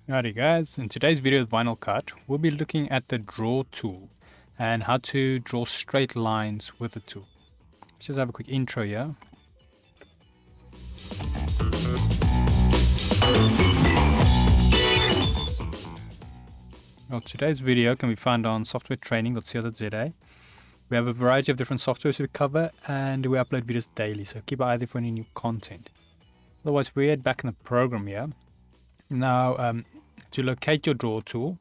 Alrighty guys, in today's video with VinylCut, we'll be looking at the draw tool and how to draw straight lines with the tool. Let's just have a quick intro here. Well, today's video can be found on softwaretraining.co.za. We have a variety of different softwares we cover and we upload videos daily, so keep an eye there for any new content. Otherwise, we head back in the program here. Now, to locate your draw tool,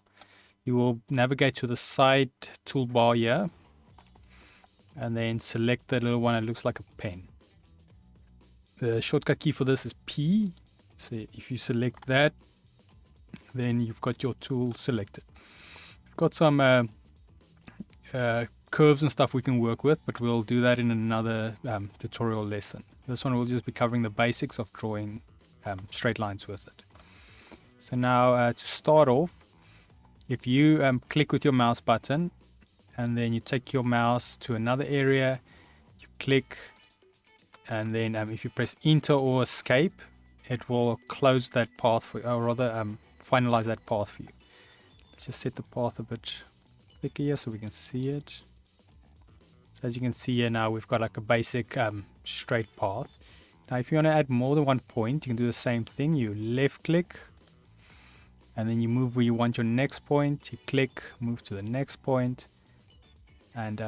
you will navigate to the side toolbar here and then select the little one that looks like a pen. The shortcut key for this is P. So if you select that, then you've got your tool selected. We've got some curves and stuff we can work with, but we'll do that in another tutorial lesson. This one will just be covering the basics of drawing straight lines with it. So now to start off, if you click with your mouse button and then you take your mouse to another area, you click, and then if you press enter or escape, it will close that path for you, or rather finalize that path for you. Let's just set the path a bit thicker here so we can see it. So as you can see here now, we've got like a basic straight path. Now if you want to add more than one point, you can do the same thing. You left click and then you move where you want your next point. You click, move to the next point, and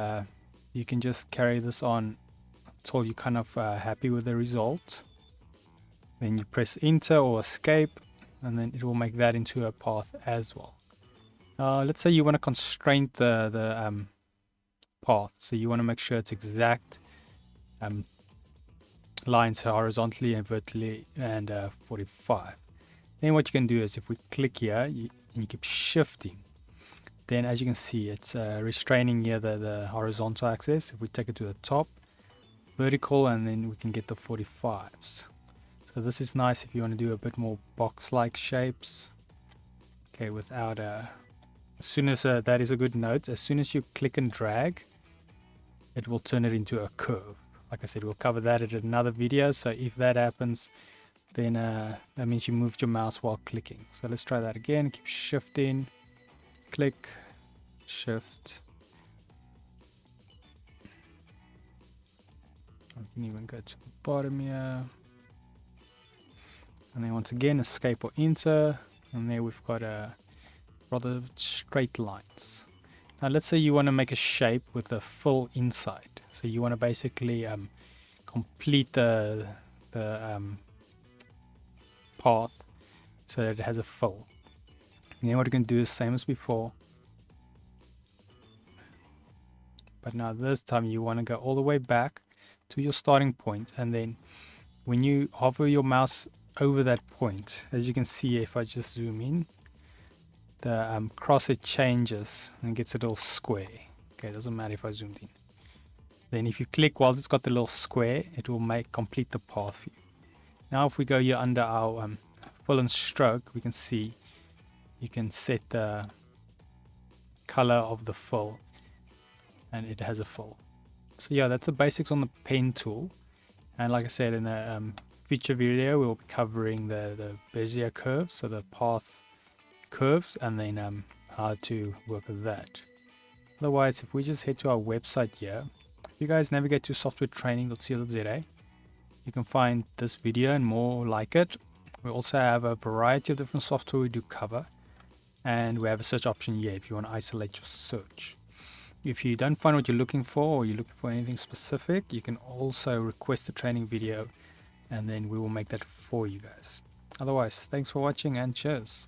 you can just carry this on until you're kind of happy with the result. Then you press enter or escape, and then it will make that into a path as well. Let's say you want to constraint the path, so you want to make sure it's exact lines horizontally and vertically, and 45. Then what you can do is if we click here and you keep shifting, then as you can see it's restraining here the horizontal axis. If we take it to the top, vertical, and then we can get the 45s. So this is nice if you want to do a bit more box-like shapes. Okay, without as soon as that is a good note, as soon as you click and drag, it will turn it into a curve. Like I said, we'll cover that in another video, so if that happens, then that means you moved your mouse while clicking. So let's try that again. Keep shifting, click, shift. I can even go to the bottom here, and then once again escape or enter, and there we've got a rather straight lines. Now let's say you want to make a shape with a fill inside, so you want to basically complete the path so that it has a fill. And then what you can do is same as before, but now this time you want to go all the way back to your starting point, and then when you hover your mouse over that point, as you can see, if I just zoom in, the crosshair changes and gets a little square. Okay, it doesn't matter if I zoomed in. Then if you click while it's got the little square, it will complete the path for you. Now if we go here under our fill and stroke, we can see you can set the color of the fill, and it has a fill. So yeah, that's the basics on the pen tool. And like I said, in a future video we'll be covering the Bezier curves, so the path curves, and then how to work with that. Otherwise, if we just head to our website here, if you guys navigate to softwaretraining.co.za, you can find this video and more like it. We also have a variety of different software we do cover, and we have a search option here if you want to isolate your search. If you don't find what you're looking for, or you're looking for anything specific, you can also request a training video, and then we will make that for you guys. Otherwise, thanks for watching and cheers.